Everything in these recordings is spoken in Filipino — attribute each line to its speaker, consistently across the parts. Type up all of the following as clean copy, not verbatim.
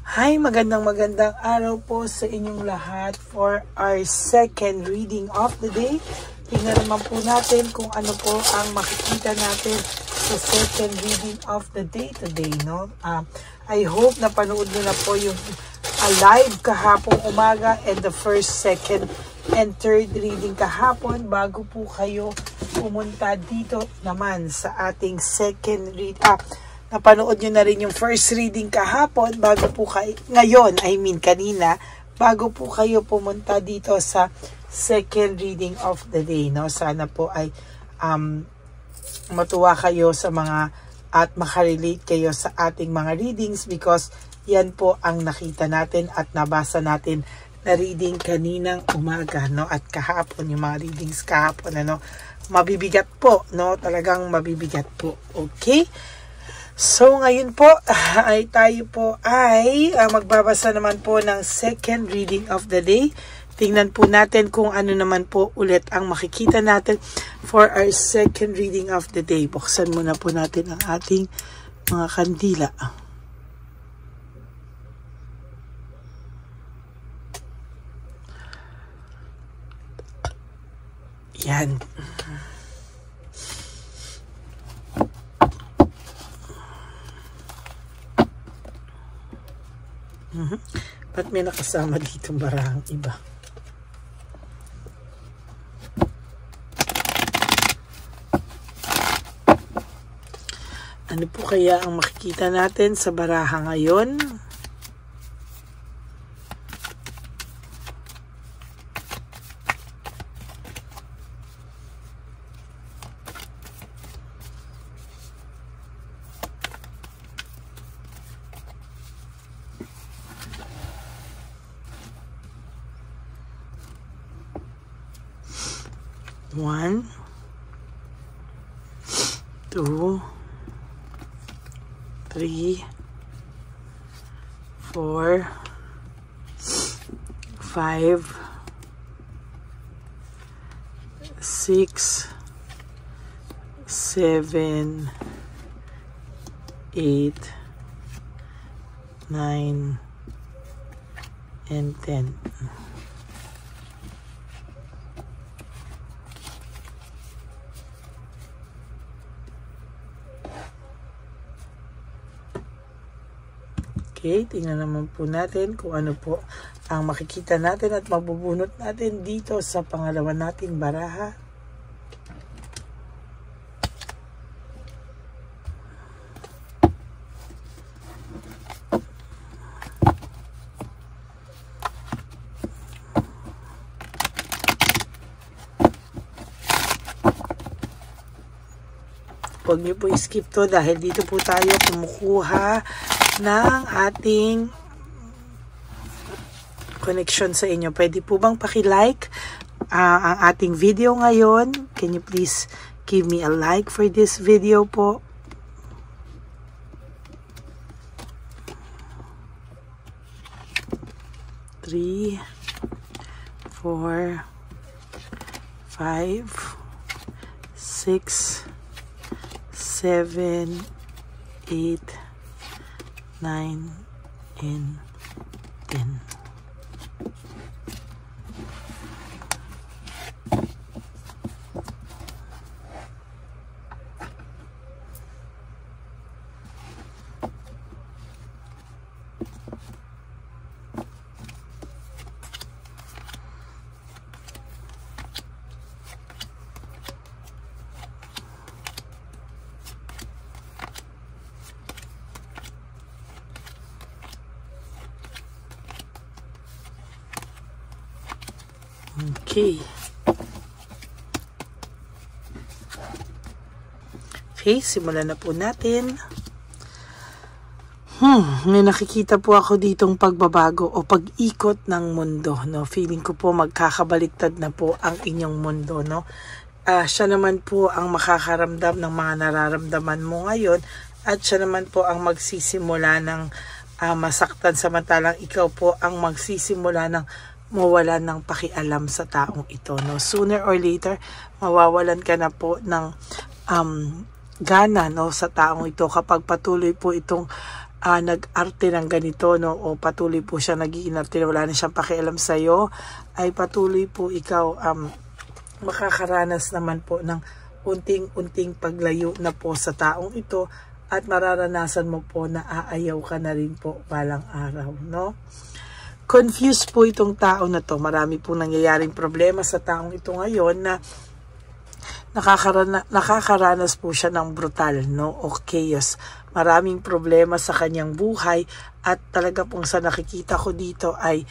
Speaker 1: Hi, magandang araw po sa inyong lahat for our second reading of the day. Tingnan naman po natin kung ano po ang makikita natin sa second reading of the day today, no? I hope na panood nyo na po yung live kahapong umaga and the first, second, and third reading kahapon bago po kayo pumunta dito naman sa ating second reading. Napanood nyo na rin yung first reading kahapon bago po kayo, kanina, bago po kayo pumunta dito sa second reading of the day, no? Sana po ay matuwa kayo sa mga at makarelate kayo sa ating mga readings because yan po ang nakita natin at nabasa natin na reading kaninang umaga, no? At kahapon, yung mga readings kahapon, ano? Mabibigat po, no? Talagang mabibigat po. Okay? So, ngayon po, ay tayo po ay magbabasa naman po ng second reading of the day. Tingnan po natin kung ano naman po ulit ang makikita natin for our second reading of the day. Buksan muna po natin ang ating mga kandila. Yan. Ba't may nakasama ditong barahang iba? Ano po kaya ang makikita natin sa baraha ngayon? One, two, three, 4, 5, 6, 7, 8, 9, and 10. Okay, tingnan naman po natin kung ano po ang makikita natin at mabubunot natin dito sa pangalawa nating baraha. Huwag niyo po skip to dahil dito po tayo kumukuha ng ating connection sa inyo. Pwede po bang paki-like ang ating video ngayon? Can you please give me a like for this video po? Three, 4, 5, 6, 7, 8, 9, and 10. Okay. Okay, simulan na po natin. May nakikita po ako ditong pagbabago o pag-ikot ng mundo, no? Feeling ko po magkakabaliktad na po ang inyong mundo, no? Siya naman po ang makakaramdam ng mga nararamdaman mo ngayon at siya naman po ang magsisimula ng masaktan samantalang ikaw po ang magsisimula ng mawalan ng pakialam sa taong ito, no? Sooner or later, mawawalan ka na po ng gana, no, sa taong ito kapag patuloy po itong nag-arte ng ganito, no, o patuloy po siya nag-iinarte na wala na siyang pakialam sa'yo, ay patuloy po ikaw makakaranas naman po ng unting-unting paglayo na po sa taong ito at mararanasan mo po na aayaw ka na rin po balang araw, no? Confused po itong tao na to. Marami po nangyayaring problema sa taong ito ngayon na nakakaranas po siya ng brutal, no, o chaos. Maraming problema sa kanyang buhay at talaga pong sa nakikita ko dito ay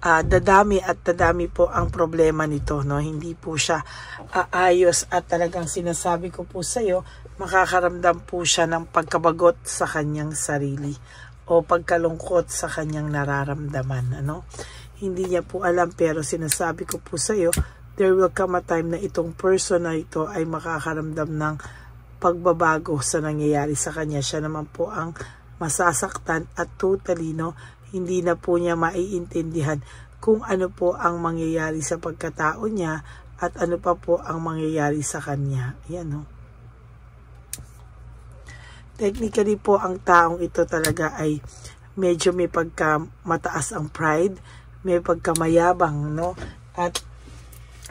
Speaker 1: dadami at dadami po ang problema nito, no. Hindi po siya ayos at talagang sinasabi ko po sa iyo, makakaramdam po siya ng pagkabagot sa kanyang sarili o pagkalungkot sa kanyang nararamdaman, ano. Hindi niya po alam pero sinasabi ko po sa iyo, there will come a time na itong person na ito ay makakaramdam ng pagbabago sa nangyayari sa kanya. Siya naman po ang masasaktan at totally, no, hindi na po niya maiintindihan kung ano po ang mangyayari sa pagkatao niya at ano pa po ang mangyayari sa kanya. Yan, no. Technically po, ang taong ito talaga ay medyo may pagkamataas ang pride, may pagkamayabang, no? At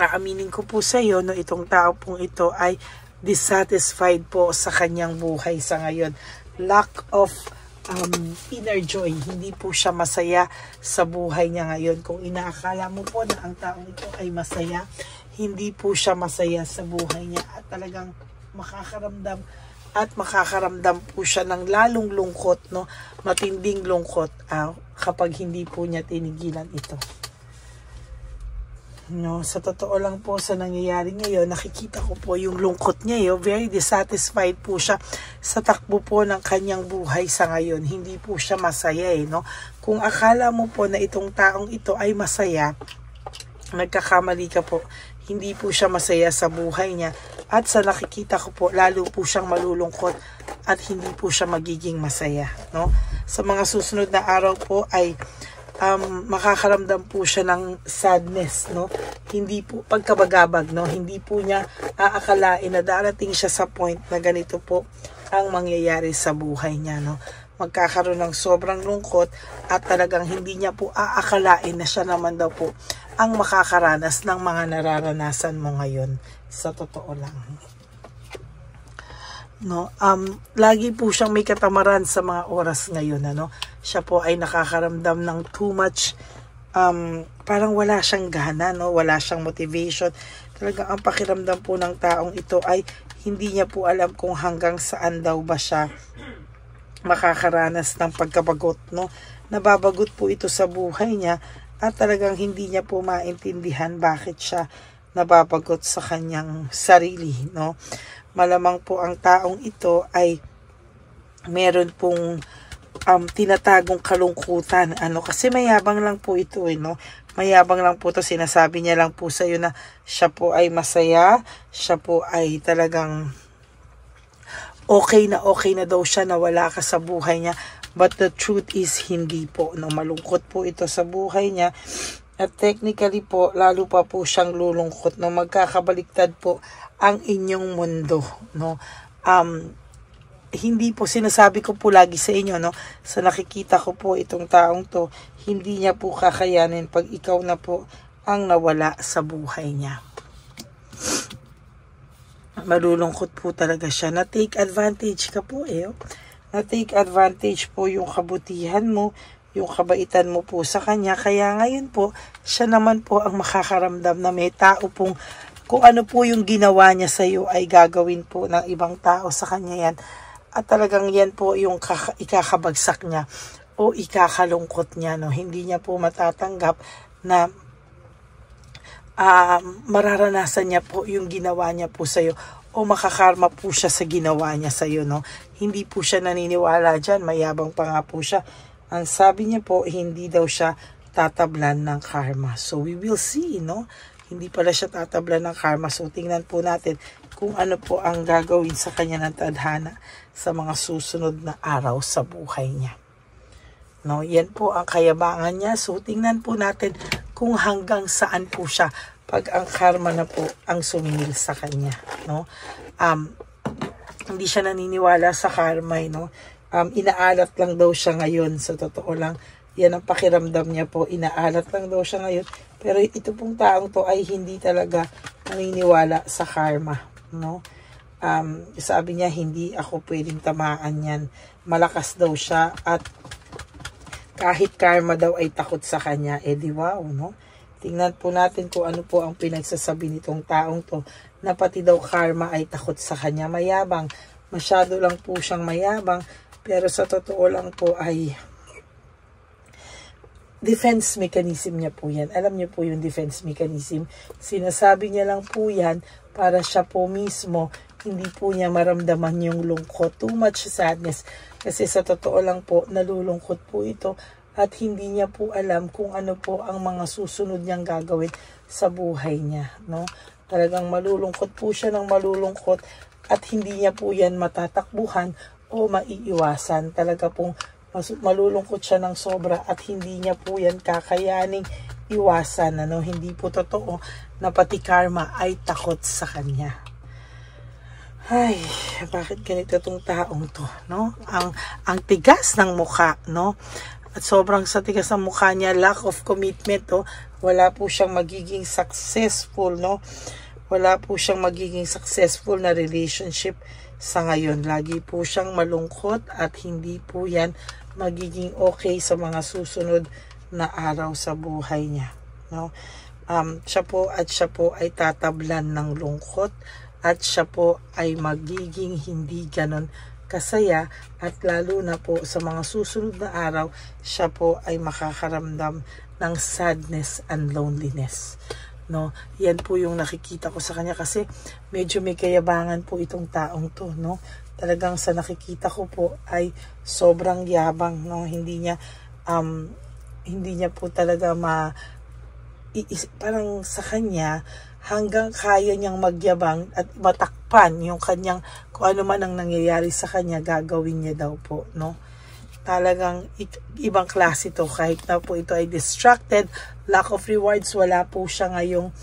Speaker 1: aaminin ko po sa iyo, no, itong tao pong ito ay dissatisfied po sa kanyang buhay sa ngayon. Lack of inner joy. Hindi po siya masaya sa buhay niya ngayon. Kung inaakala mo po na ang taong ito ay masaya, hindi po siya masaya sa buhay niya at talagang makakaramdam po siya ng lalong lungkot, no, matinding lungkot kapag hindi po niya tinigilan ito. No, sa totoo lang po sa nangyayari ngayon, nakikita ko po yung lungkot niya, very dissatisfied po siya sa takbo po ng kanyang buhay sa ngayon. Hindi po siya masaya, no. Kung akala mo po na itong taong ito ay masaya, nagkakamali ka po. Hindi po siya masaya sa buhay niya at sa nakikita ko po, lalo po siyang malulungkot at hindi po siya magiging masaya, no. Sa mga susunod na araw po ay makakaramdam po siya ng sadness, no. Hindi po pagkabagabag, no. Hindi po niya aakalain na darating siya sa point na ganito po ang mangyayari sa buhay niya, no. Magkakaroon ng sobrang lungkot at talagang hindi niya po aakalain na siya naman daw po ang makakaranas ng mga nararanasan mo ngayon. Sa totoo lang, no, lagi po siyang may katamaran sa mga oras ngayon, ano. Siya po ay nakakaramdam ng too much, parang wala siyang gana, no, wala siyang motivation. Talagang ang pakiramdam po ng taong ito ay hindi niya po alam kung hanggang saan daw ba siya makakaranas ng pagkabagot, no. Nababagot po ito sa buhay niya at talagang hindi niya po maintindihan bakit siya nababagot sa kanyang sarili, no. Malamang po ang taong ito ay meron pong tinatagong kalungkutan, ano, kasi mayabang lang po ito, no. Mayabang lang po ito, sinasabi niya lang po sa iyo na siya po ay masaya, siya po ay talagang okay na daw siya na wala ka sa buhay niya. But the truth is, hindi po, no. Malungkot po ito sa buhay niya. At technically po, lalo pa po siyang lulungkot, no. Magkakabaliktad po ang inyong mundo, no. Hindi po, sinasabi ko po lagi sa inyo, no, sa nakikita ko po itong taong to, hindi niya po kakayanin pag ikaw na po ang nawala sa buhay niya. Malulungkot po talaga siya. Na-take advantage ka po, Na-take advantage po yung kabutihan mo, yung kabaitan mo po sa kanya. Kaya ngayon po, siya naman po ang makakaramdam na may tao pong kung ano po yung ginawa niya sa iyo ay gagawin po ng ibang tao sa kanya yan. At talagang yan po yung ikakabagsak niya o ikakalungkot niya, no. Hindi niya po matatanggap na mararanasan niya po yung ginawa niya po sa iyo o makakarma po siya sa ginawa niya sa iyo, no. Hindi po siya naniniwala dyan, mayabang pa nga po siya. Ang sabi niya po, hindi daw siya tatablan ng karma. So we will see, no. Hindi pala siya tatablan ng karma. So tingnan po natin kung ano po ang gagawin sa kanya ng tadhana sa mga susunod na araw sa buhay niya. No, yan po ang kayabangan niya. So tingnan po natin kung hanggang saan po siya pag ang karma na po ang sumingil sa kanya, no. Hindi siya naniniwala sa karma, no. inaalat lang daw siya ngayon. Sa totoo lang, yan ang pakiramdam niya po, inaalat lang daw siya ngayon. Pero ito pong taong to ay hindi talaga naniniwala sa karma, no? Sabi niya, hindi ako pwedeng tamaan yan. Malakas daw siya at kahit karma daw ay takot sa kanya. Di wow, no? Tingnan po natin kung ano po ang pinagsasabi nitong taong to, na pati daw karma ay takot sa kanya. Mayabang, masyado lang po siyang mayabang, pero sa totoo lang po ay defense mechanism niya po yan. Alam niyo po yung defense mechanism. Sinasabi niya lang po yan para siya po mismo hindi po niya maramdaman yung lungkot, too much sadness. Kasi sa totoo lang po, nalulungkot po ito at hindi niya po alam kung ano po ang mga susunod niyang gagawin sa buhay niya, no? Talagang malulungkot po siya ng malulungkot at hindi niya po yan matatakbuhan o maiiwasan. Talaga pong malulungkot siya ng sobra at hindi niya po yan kakayaning iwasan, ano? Hindi po totoo na pati karma ay takot sa kanya. Ay, bakit ganito tong taong to, no? Ang tigas ng mukha, no? At sobrang sa tigas ng mukha niya, lack of commitment, oh. Wala po siyang magiging successful, no? Wala po siyang magiging successful na relationship sa ngayon. Lagi po siyang malungkot at hindi po yan magiging okay sa mga susunod na araw sa buhay niya, no? Siya po ay tatablan ng lungkot at siya po ay magiging hindi ganon kasaya at lalo na po sa mga susunod na araw, siya po ay makakaramdam ng sadness and loneliness, no? Yan po yung nakikita ko sa kanya kasi medyo may kayabangan po itong taong to, no? Talagang sa nakikita ko po ay sobrang yabang, no? Hindi niya po talaga parang sa kanya hanggang kaya niyang magyabang at matakpan yung kanyang kung ano man ang nangyayari sa kanya, gagawin niya daw po, no? Talagang ibang klase to, kahit na po ito ay distracted, lack of rewards, wala po siya ngayong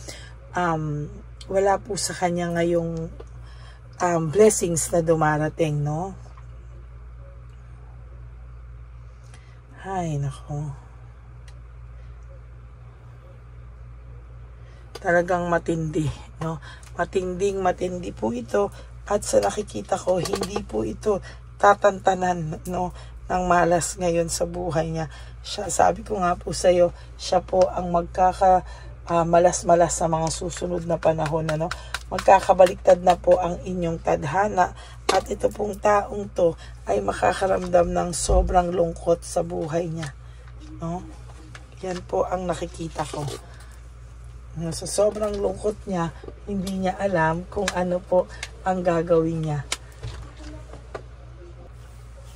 Speaker 1: wala po sa kanya ngayong blessings na dumarating, no? Ay, nako. Talagang matindi, no? Matindi po ito at sa nakikita ko, hindi po ito tatantanan, no, ng malas ngayon sa buhay niya. Siya, sabi ko nga po sa iyo, siya po ang malas-malas sa mga susunod na panahon, ano? Magkakabaliktad na po ang inyong tadhana at ito pong taong to ay makakaramdam ng sobrang lungkot sa buhay niya, no? Yan po ang nakikita ko. Sa sobrang lungkot niya, hindi niya alam kung ano po ang gagawin niya.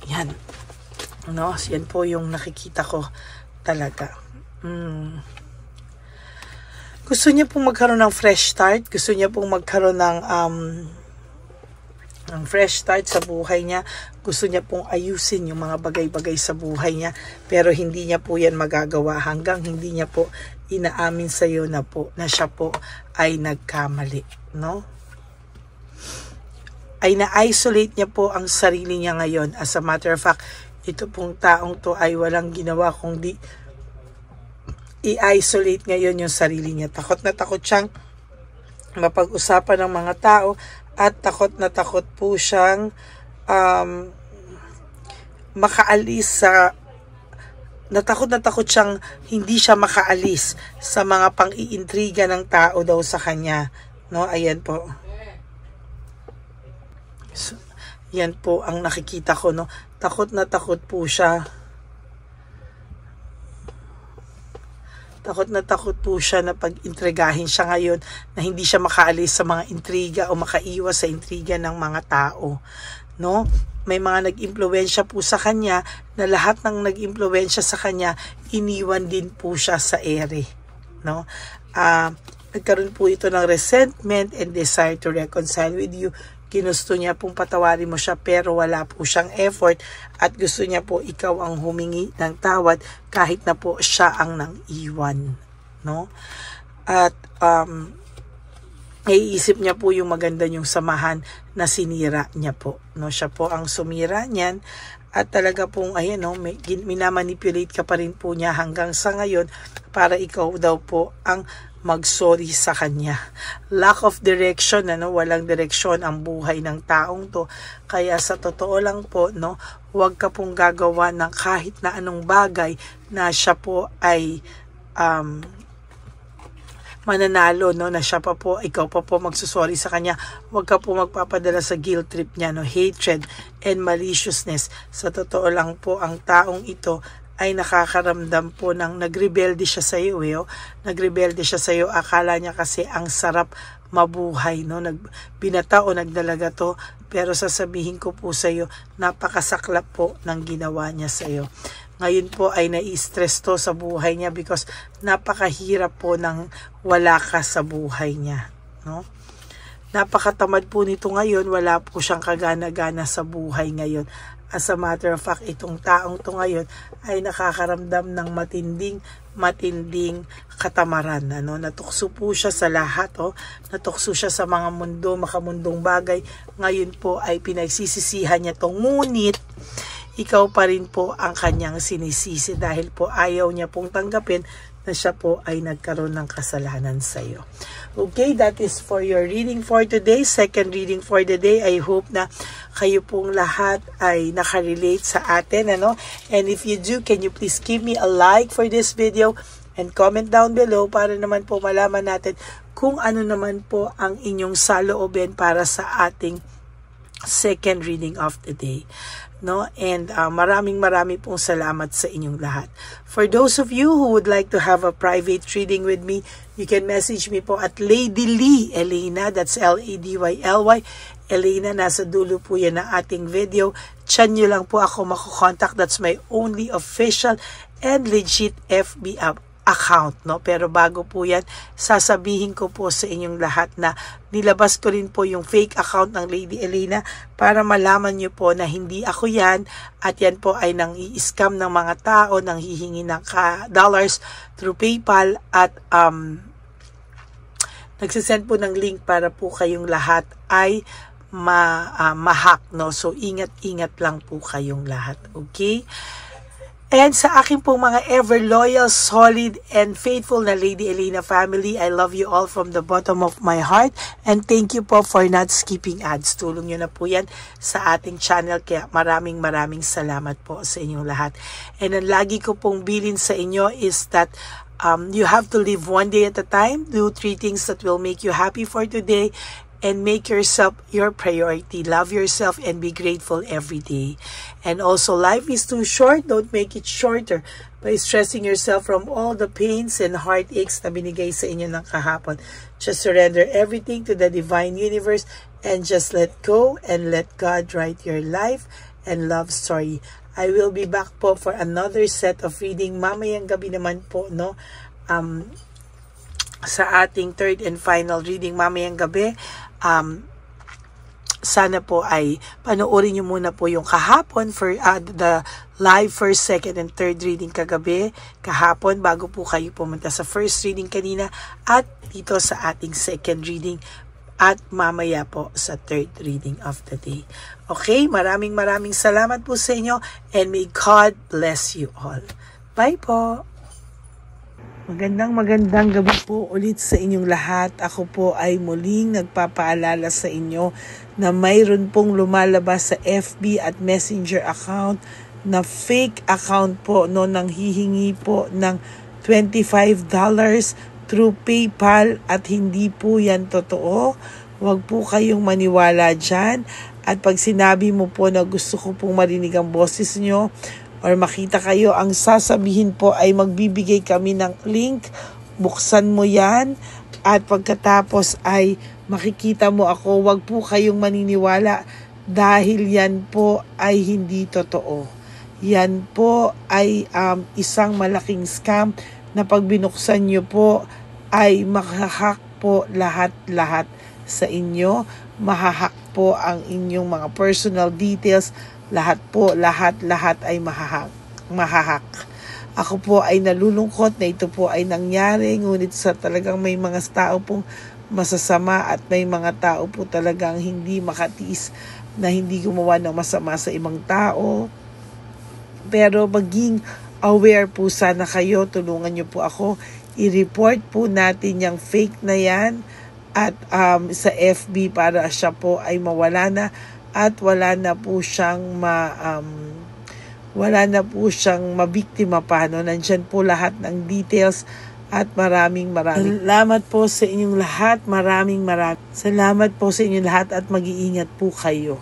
Speaker 1: Yan. No? Yan po yung nakikita ko talaga. Gusto niya pong magkaroon ng fresh start. Gusto niya pong magkaroon ng fresh start sa buhay niya. Gusto niya pong ayusin yung mga bagay-bagay sa buhay niya. Pero hindi niya po yan magagawa hanggang hindi niya po inaamin sa iyo na siya po ay nagkamali, no? Ay na-isolate niya po ang sarili niya ngayon. As a matter of fact, ito pong taong to ay walang ginawa kundi i-isolate ngayon yung sarili niya. Takot na takot siyang mapag-usapan ng mga tao at takot na takot po siyang makaalis sa natakot na takot siyang hindi siya makaalis sa mga pang-iintriga ng tao daw sa kanya, no? Ayan po. So, yan po ang nakikita ko, no? Takot na takot po siya. Takot na takot po siya na pag-intrigahin siya ngayon na hindi siya makaalis sa mga intriga o makaiwas sa intriga ng mga tao, no? May mga nag-impluwensya po sa kanya na lahat ng nag-impluwensya sa kanya, iniwan din po siya sa ere, no? Nagkaroon po ito ng resentment and desire to reconcile with you. Ginusto niya pong patawarin mo siya pero wala po siyang effort at gusto niya po ikaw ang humingi ng tawad kahit na po siya ang nang-iwan, no? At naiisip niya po yung maganda niyong samahan na sinira niya po, no? Siya po ang sumira niyan at talaga pong ayan no, minamanipulate ka pa rin po niya hanggang sa ngayon para ikaw daw po ang mag-sorry sa kanya. Lack of direction, walang direksyon ang buhay ng taong to. Kaya sa totoo lang po, huwag ka pong gagawa ng kahit na anong bagay na siya po ay mananalo, na siya pa po, ikaw pa po magsusorry sa kanya. Huwag ka po magpapadala sa guilt trip niya, hatred and maliciousness. Sa totoo lang po, ang taong ito ay nakakaramdam po ng nagrebelde siya sa iyo. Nagrebelde siya sa iyo, akala niya kasi ang sarap mabuhay, binata o nagdalaga to, pero sasabihin ko po sa iyo, napakasaklap po ng ginawa niya sa iyo. Ngayon po ay nai-stress to sa buhay niya because napakahirap po ng wala ka sa buhay niya, Napakatamad po nito ngayon, wala po siyang kagana-gana sa buhay ngayon. As a matter of fact, itong taong to ngayon ay nakakaramdam ng matinding katamaran. Natukso po siya sa lahat. Natukso siya sa mga makamundong bagay. Ngayon po ay pinagsisisihan niya to. Ngunit, ikaw pa rin po ang kanyang sinisisi dahil po ayaw niya pong tanggapin na siya po ay nagkaroon ng kasalanan sa iyo. Okay, that is for your reading for today. Second reading for the day. I hope na kayo pong lahat ay nakarelate sa atin. And if you do, can you please give me a like for this video and comment down below para naman po malaman natin kung ano naman po ang inyong saloobin para sa ating second reading of the day. And maraming pong salamat sa inyong lahat. For those of you who would like to have a private reading with me, you can message me po at Lady Lee Elena, that's L-A-D-Y-L-Y Elena, nasa dulo po yan ng ating video. Chan nyo lang po ako makukontak, that's my only official and legit FB account, Pero bago po yan, sasabihin ko po sa inyong lahat na nilabas ko rin po yung fake account ng Lady Elena para malaman nyo po na hindi ako yan at yan po ay nang i-scam ng mga tao, nang hihingi ng dollars through PayPal at nagsisend po ng link para po kayong lahat ay ma-hack, So ingat-ingat lang po kayong lahat, okay? And sa aking pong mga ever loyal, solid, and faithful na Lady Elena family, I love you all from the bottom of my heart. And thank you po for not skipping ads. Tulong nyo na po yan sa ating channel. Kaya maraming salamat po sa inyong lahat. And ang lagi ko pong bilin sa inyo is that you have to live one day at a time. Do 3 things that will make you happy for today. And make yourself your priority. Love yourself and be grateful every day. And also, life is too short. Don't make it shorter by stressing yourself from all the pains and heartaches na binigay sa inyo ng kahapon. Just surrender everything to the divine universe and just let go and let God write your life and love story. I will be back po for another set of reading. Mamayang gabi naman po, sa ating third and final reading mamayang gabi. Sana po ay panoorin nyo muna po yung kahapon for the live first, second, and third reading kahapon bago po kayo pumunta sa first reading kanina at dito sa ating second reading at mamaya po sa third reading of the day. Okay, maraming salamat po sa inyo and may God bless you all. Bye po! Magandang gabi po ulit sa inyong lahat. Ako po ay muling nagpapaalala sa inyo na mayroon pong lumalabas sa FB at Messenger account na fake account po nang hihingi po ng $25 through PayPal at hindi po yan totoo. Huwag po kayong maniwala dyan. At pag sinabi mo po na gusto ko pong marinig ang boses nyo, or makita kayo, ang sasabihin po ay magbibigay kami ng link, buksan mo yan, at pagkatapos ay makikita mo ako. Wag po kayong maniniwala dahil yan po ay hindi totoo. Yan po ay isang malaking scam na pag binuksan nyo po ay mahahack po lahat sa inyo. Mahahack po ang inyong mga personal details. Lahat ay mahahack. Ako po ay nalulungkot na ito po ay nangyari, ngunit sa talagang may mga tao pong masasama at may mga tao po talagang hindi makatiis na hindi gumawa ng masama sa ibang tao. Pero maging aware po sana kayo. Tulungan nyo po ako. I-report po natin yung fake na yan at sa FB para siya po ay mawala na at wala na po siyang mabiktima pa. No? Nandyan po lahat ng details at maraming salamat po sa inyong lahat. Maraming salamat po sa inyong lahat at mag-iingat po kayo.